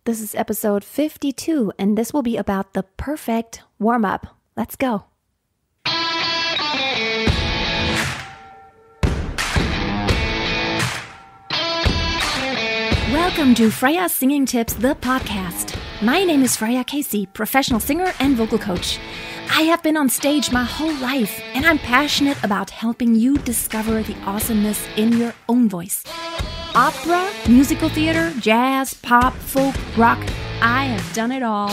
This is episode 52, and this will be about the perfect warm-up. Let's go. Welcome to Freya Singing Tips, the podcast. My name is Freya Casey, professional singer and vocal coach. I have been on stage my whole life, and I'm passionate about helping you discover the awesomeness in your own voice. Opera, musical theater, jazz, pop, folk, rock, I have done it all.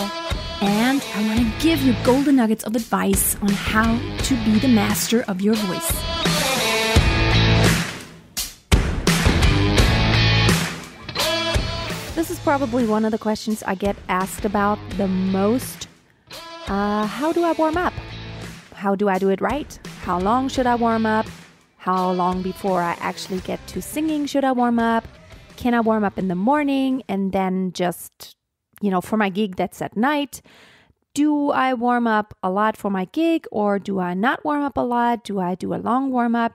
And I want to give you golden nuggets of advice on how to be the master of your voice. This is probably one of the questions I get asked about the most. How do I warm up? How do I do it right? How long should I warm up? How long before I actually get to singing should I warm up? Can I warm up in the morning and then just, for my gig that's at night? Do I warm up a lot for my gig or do I not warm up a lot? Do I do a long warm up?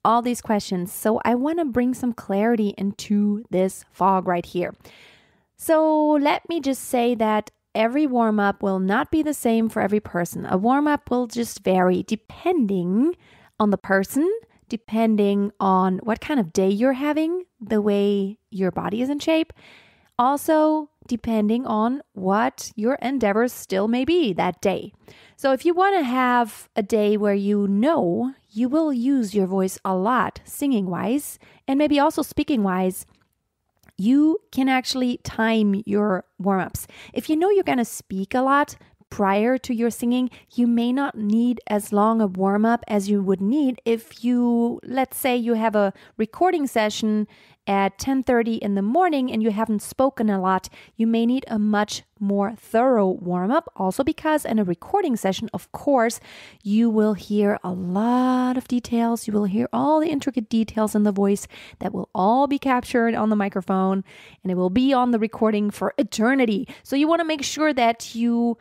All these questions. So I want to bring some clarity into this fog right here. So let me just say that every warm up will not be the same for every person. A warm up will just vary depending on the person, depending on what kind of day you're having, the way your body is in shape. Also, depending on what your endeavors still may be that day. So if you want to have a day where you know you will use your voice a lot singing-wise and maybe also speaking-wise, you can actually time your warm-ups. If you know you're going to speak a lot prior to your singing, you may not need as long a warm-up as you would need if you, let's say you have a recording session at 10:30 in the morning and you haven't spoken a lot. You may need a much more thorough warm-up. Also because in a recording session, of course, you will hear a lot of details. You will hear all the intricate details in the voice that will all be captured on the microphone and it will be on the recording for eternity. So you want to make sure that you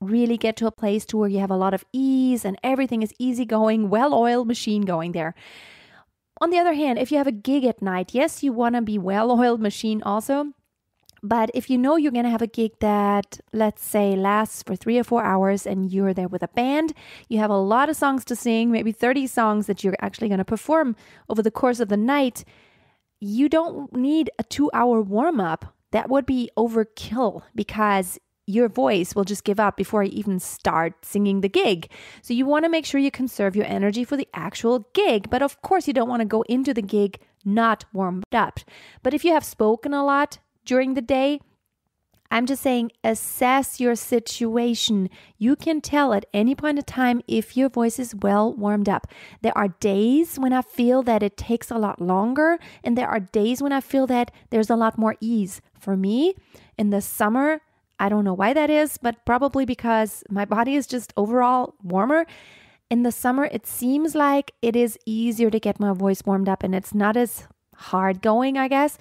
really get to a place to where you have a lot of ease and everything is easygoing, well-oiled machine going there. On the other hand, if you have a gig at night, yes, you want to be well-oiled machine also. But if you know you're going to have a gig that, let's say, lasts for 3 or 4 hours and you're there with a band, you have a lot of songs to sing, maybe 30 songs that you're actually going to perform over the course of the night, you don't need a 2-hour warm-up. That would be overkill because your voice will just give up before you even start singing the gig. So you want to make sure you conserve your energy for the actual gig. But of course, you don't want to go into the gig not warmed up. But if you have spoken a lot during the day, I'm just saying assess your situation. You can tell at any point in time if your voice is well warmed up. There are days when I feel that it takes a lot longer, and there are days when I feel that there's a lot more ease. For me, in the summer, I don't know why that is, but probably because my body is just overall warmer. In the summer, it seems like it is easier to get my voice warmed up and it's not as hard going, I guess.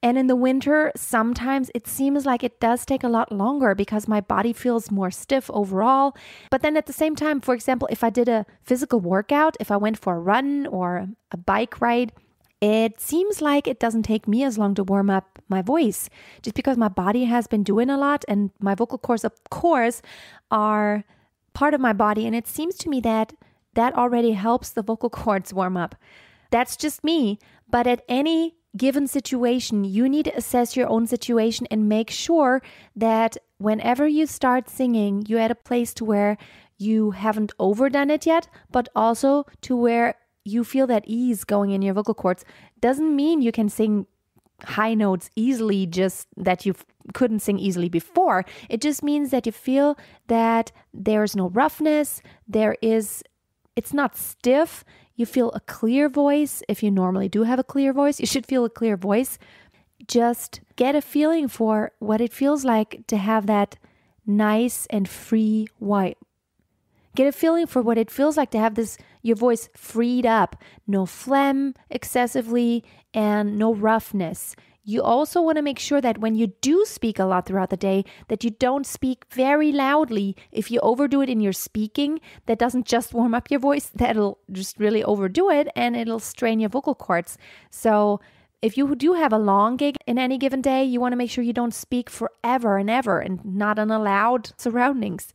And in the winter, sometimes it seems like it does take a lot longer because my body feels more stiff overall. But then at the same time, for example, if I did a physical workout, if I went for a run or a bike ride, it seems like it doesn't take me as long to warm up my voice just because my body has been doing a lot and my vocal cords, of course, are part of my body. And it seems to me that that already helps the vocal cords warm up. That's just me. But at any given situation, you need to assess your own situation and make sure that whenever you start singing, you're at a place to where you haven't overdone it yet, but also to where you feel that ease going in your vocal cords. Doesn't mean you can sing high notes easily, just that you couldn't sing easily before. It just means that you feel that there's no roughness. It's not stiff. You feel a clear voice. If you normally do have a clear voice, you should feel a clear voice. Just get a feeling for what it feels like to have that nice and free voice. Get a feeling for what it feels like to have your voice freed up, no phlegm excessively and no roughness. You also want to make sure that when you do speak a lot throughout the day, that you don't speak very loudly. If you overdo it in your speaking, that doesn't just warm up your voice, that'll just really overdo it and it'll strain your vocal cords. So if you do have a long gig in any given day, you want to make sure you don't speak forever and ever and not in loud surroundings.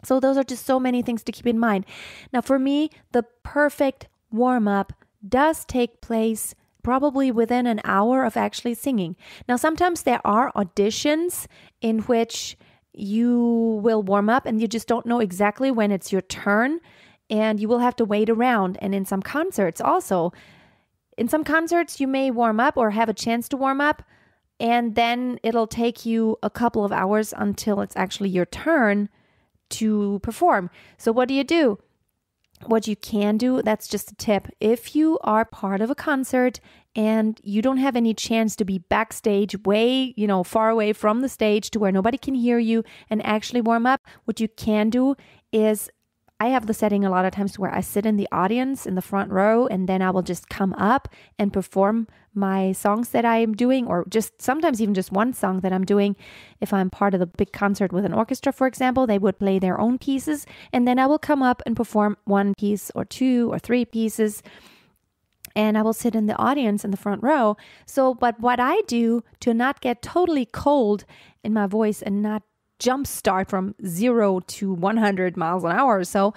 So those are just so many things to keep in mind. Now, for me, the perfect warm-up does take place probably within an hour of actually singing. Now, sometimes there are auditions in which you will warm up and you just don't know exactly when it's your turn, and you will have to wait around. And in some concerts also, you may warm up or have a chance to warm up, and then it'll take you a couple of hours until it's actually your turn to perform. So what do? What you can do, that's just a tip. If you are part of a concert and you don't have any chance to be backstage way, far away from the stage to where nobody can hear you and actually warm up, what you can do is, I have the setting a lot of times where I sit in the audience in the front row, and then I will just come up and perform my songs that I'm doing, or just sometimes even just one song that I'm doing. If I'm part of the big concert with an orchestra, for example, they would play their own pieces, and then I will come up and perform one piece or two or three pieces, and I will sit in the audience in the front row. So, but what I do to not get totally cold in my voice and not jumpstart from 0 to 100 miles an hour or so,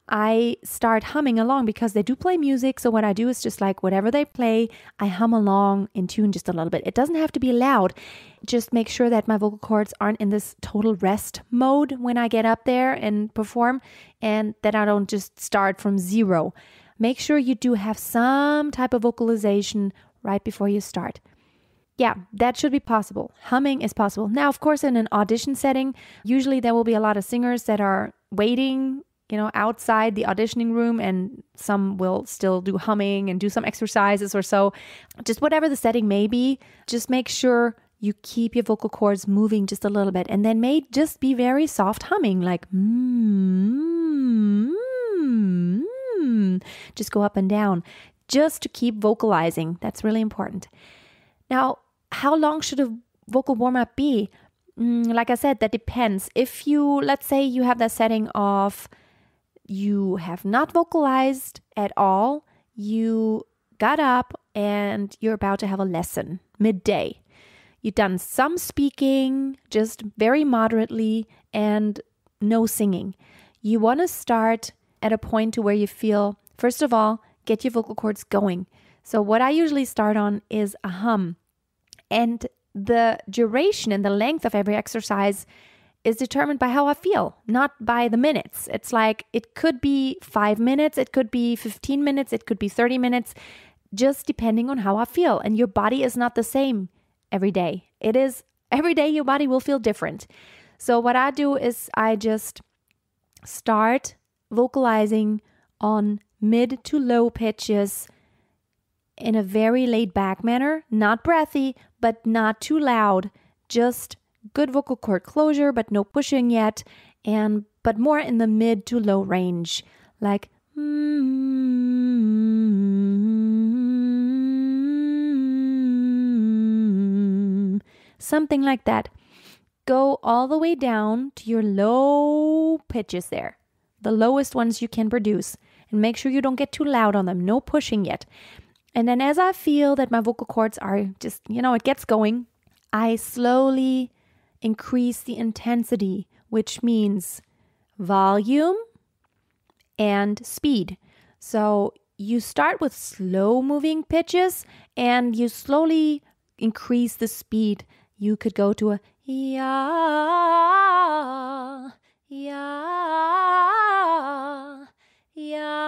I start humming along because they do play music. So what I do is just like whatever they play, I hum along in tune just a little bit. It doesn't have to be loud. Just make sure that my vocal cords aren't in this total rest mode when I get up there and perform, and that I don't just start from 0. Make sure you do have some type of vocalization right before you start. Yeah, that should be possible. Humming is possible. Now, of course, in an audition setting, usually there will be a lot of singers that are waiting, outside the auditioning room, and some will still do humming and do some exercises or so. Just whatever the setting may be, just make sure you keep your vocal cords moving just a little bit, and then may just be very soft humming, like just go up and down, just to keep vocalizing. That's really important. Now, how long should a vocal warm-up be? Like I said, that depends. If let's say you have that setting of you have not vocalized at all, you got up and you're about to have a lesson midday. You've done some speaking, just very moderately, and no singing. You want to start at a point to where you feel, first of all, get your vocal cords going. So what I usually start on is a hum. And the duration and the length of every exercise is determined by how I feel, not by the minutes. It's like, it could be 5 minutes, it could be 15 minutes, it could be 30 minutes, just depending on how I feel. And your body is not the same every day. Every day your body will feel different. So what I do is I just start vocalizing on mid to low pitches in a very laid back manner, not breathy, but not too loud, just good vocal cord closure, but no pushing yet, but more in the mid to low range, like something like that. Go all the way down to your low pitches there, the lowest ones you can produce, and make sure you don't get too loud on them, no pushing yet. And then as I feel that my vocal cords are just, it gets going, I slowly increase the intensity, which means volume and speed. So you start with slow moving pitches and you slowly increase the speed. You could go to a ya, ya, ya,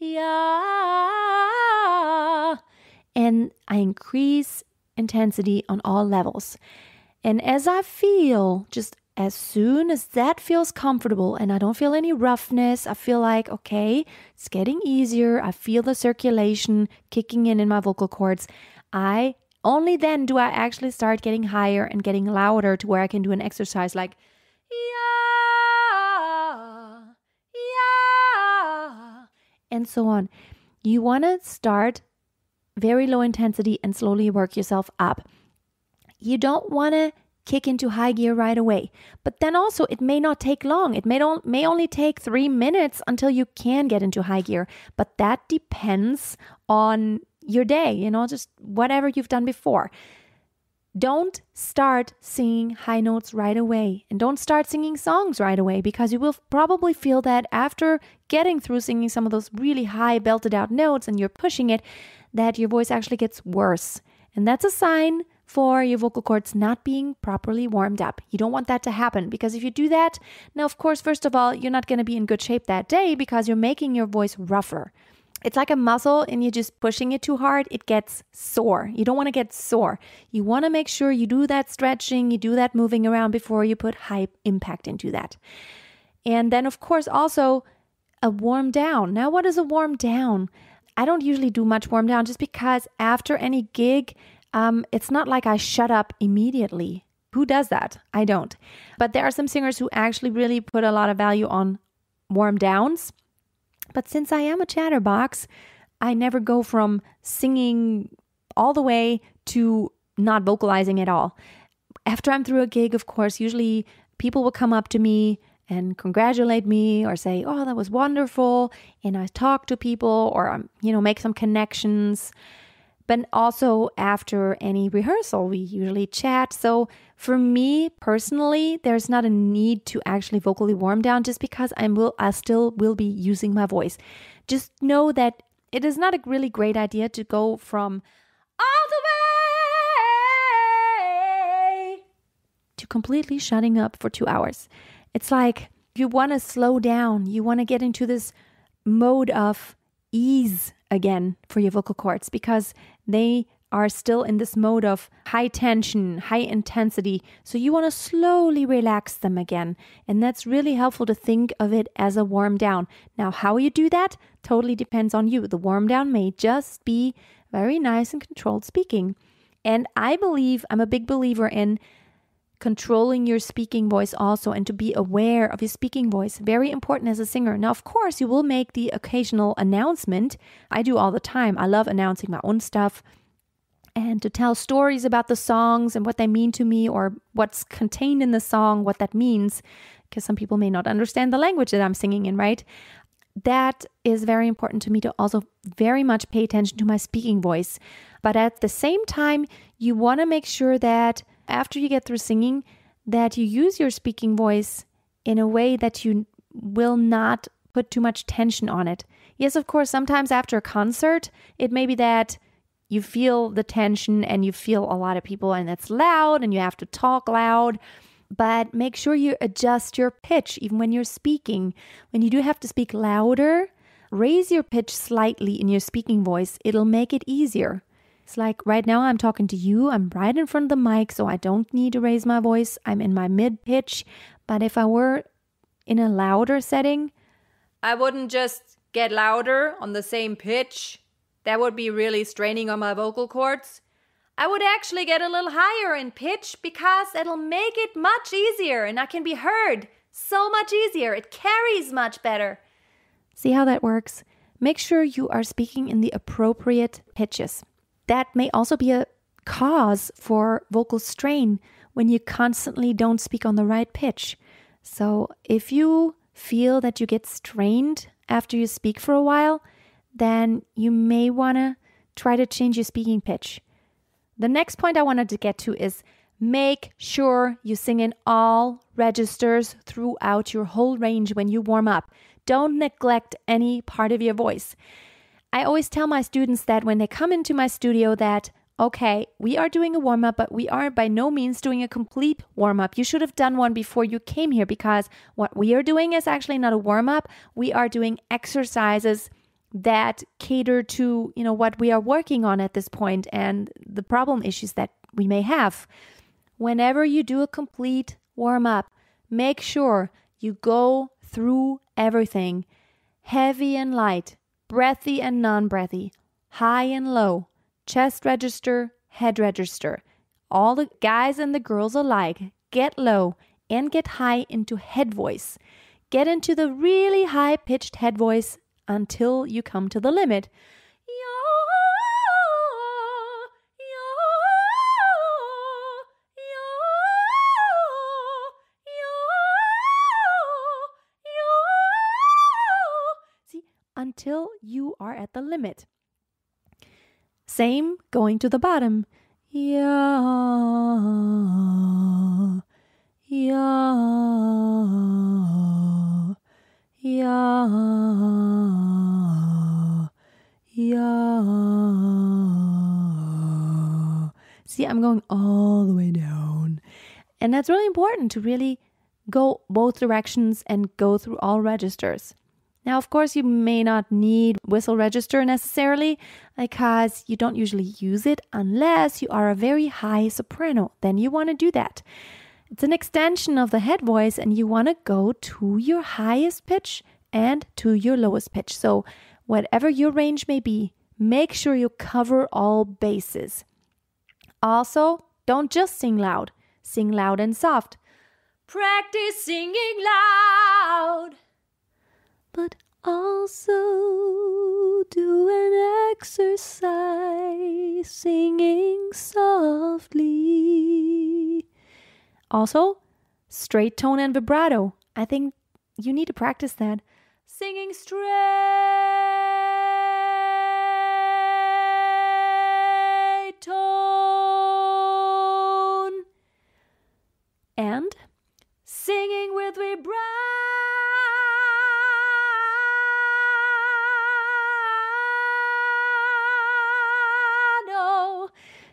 yeah, and I increase intensity on all levels. And as I feel, just as soon as that feels comfortable and I don't feel any roughness, I feel like, okay, it's getting easier. I feel the circulation kicking in my vocal cords. Only then do I actually start getting higher and getting louder to where I can do an exercise like, yeah, yeah, and so on. You want to start very low intensity and slowly work yourself up. You don't want to kick into high gear right away. But then also it may not take long. It may only take 3 minutes until you can get into high gear. But that depends on your day, just whatever you've done before. Don't start singing high notes right away, and don't start singing songs right away, because you will probably feel that after getting through singing some of those really high belted out notes and you're pushing it, that your voice actually gets worse. And that's a sign for your vocal cords not being properly warmed up. You don't want that to happen, because if you do that, now of course, first of all, you're not going to be in good shape that day because you're making your voice rougher. It's like a muscle and you're just pushing it too hard, it gets sore. You don't want to get sore. You want to make sure you do that stretching, you do that moving around before you put high impact into that. And then of course also a warm down. Now what is a warm down? I don't usually do much warm down just because after any gig, it's not like I shut up immediately. Who does that? I don't. But there are some singers who actually really put a lot of value on warm downs. But since I am a chatterbox, I never go from singing all the way to not vocalizing at all. After I'm through a gig, of course, usually people will come up to me and congratulate me or say, oh, that was wonderful. And I talk to people or, make some connections. But also after any rehearsal, we usually chat. So for me personally, there's not a need to actually vocally warm down just because I still will be using my voice. Just know that it is not a really great idea to go from all the way to completely shutting up for 2 hours. It's like you want to slow down. You want to get into this mode of ease again for your vocal cords, because they are still in this mode of high tension, high intensity. So you want to slowly relax them again. And that's really helpful to think of it as a warm down. Now, how you do that totally depends on you. The warm down may just be very nice and controlled speaking. And I'm a big believer in controlling your speaking voice also, and to be aware of your speaking voice. Very important as a singer. Now, of course, you will make the occasional announcement. I do all the time. I love announcing my own stuff and to tell stories about the songs and what they mean to me, or what's contained in the song, what that means, because some people may not understand the language that I'm singing in, right? That is very important to me, to also very much pay attention to my speaking voice. But at the same time, you want to make sure that after you get through singing, that you use your speaking voice in a way that you will not put too much tension on it. Yes, of course, sometimes after a concert, it may be that you feel the tension and you feel a lot of people and it's loud and you have to talk loud. But make sure you adjust your pitch even when you're speaking. When you do have to speak louder, raise your pitch slightly in your speaking voice. It'll make it easier. It's like right now I'm talking to you. I'm right in front of the mic, so I don't need to raise my voice. I'm in my mid pitch. But if I were in a louder setting, I wouldn't just get louder on the same pitch. That would be really straining on my vocal cords. I would actually get a little higher in pitch, because it'll make it much easier and I can be heard so much easier. It carries much better. See how that works? Make sure you are speaking in the appropriate pitches. That may also be a cause for vocal strain when you constantly don't speak on the right pitch. So if you feel that you get strained after you speak for a while, then you may want to try to change your speaking pitch. The next point I wanted to get to is make sure you sing in all registers throughout your whole range when you warm up. Don't neglect any part of your voice. I always tell my students that when they come into my studio that, okay, we are doing a warm-up, but we are by no means doing a complete warm-up. You should have done one before you came here, because what we are doing is actually not a warm-up. We are doing exercises that cater to, what we are working on at this point and the problem issues that we may have. Whenever you do a complete warm-up, make sure you go through everything, heavy and light, breathy and non-breathy, high and low, chest register, head register. All the guys and the girls alike, get low and get high into head voice. Get into the really high-pitched head voice until you come to the limit. until you are at the limit. Same going to the bottom. Ya, ya, ya, ya. See, I'm going all the way down. And that's really important to really go both directions and go through all registers. Now, of course, you may not need whistle register necessarily because you don't usually use it unless you are a very high soprano. Then you want to do that. It's an extension of the head voice and you want to go to your highest pitch and to your lowest pitch. So whatever your range may be, make sure you cover all bases. Also, don't just sing loud. Sing loud and soft. Practice singing loud. But also do an exercise singing softly. Also, straight tone and vibrato. I think you need to practice that. Singing straight tone. And singing with vibrato.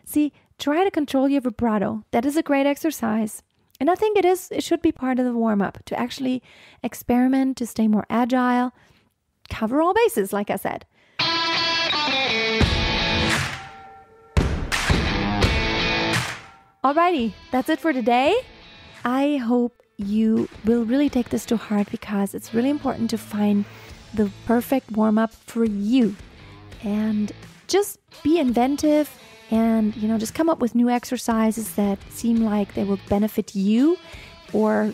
See, try to control your vibrato. That is a great exercise. And I think it should be part of the warm-up to actually experiment, to stay more agile, cover all bases, like I said. Alrighty, that's it for today. I hope you will really take this to heart because it's really important to find the perfect warm-up for you. And just be inventive and, just come up with new exercises that seem like they will benefit you, or,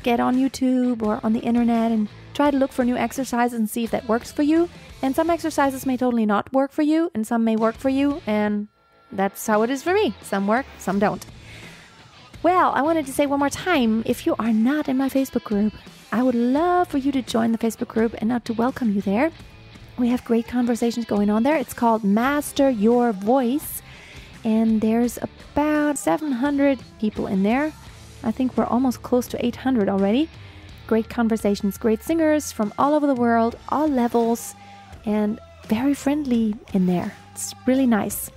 get on YouTube or on the internet and try to look for new exercises and see if that works for you. And some exercises may totally not work for you and some may work for you, and that's how it is for me. Some work, some don't. Well, I wanted to say one more time, if you are not in my Facebook group, I would love for you to join the Facebook group and to welcome you there. We have great conversations going on there. It's called Master Your Voice. And there's about 700 people in there. I think we're almost close to 800 already. Great conversations, great singers from all over the world, all levels, and very friendly in there. It's really nice.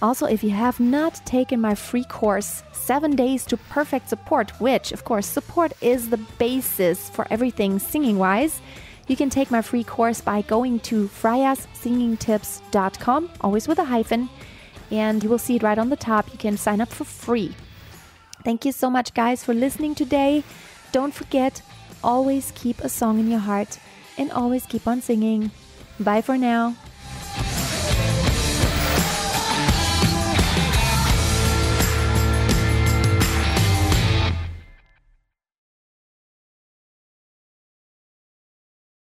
Also, if you have not taken my free course, 7 Days to Perfect Support, which, of course, support is the basis for everything singing-wise, you can take my free course by going to freyassingingtips.com, always with a hyphen, and you will see it right on the top. You can sign up for free. Thank you so much, guys, for listening today. Don't forget, always keep a song in your heart and always keep on singing. Bye for now.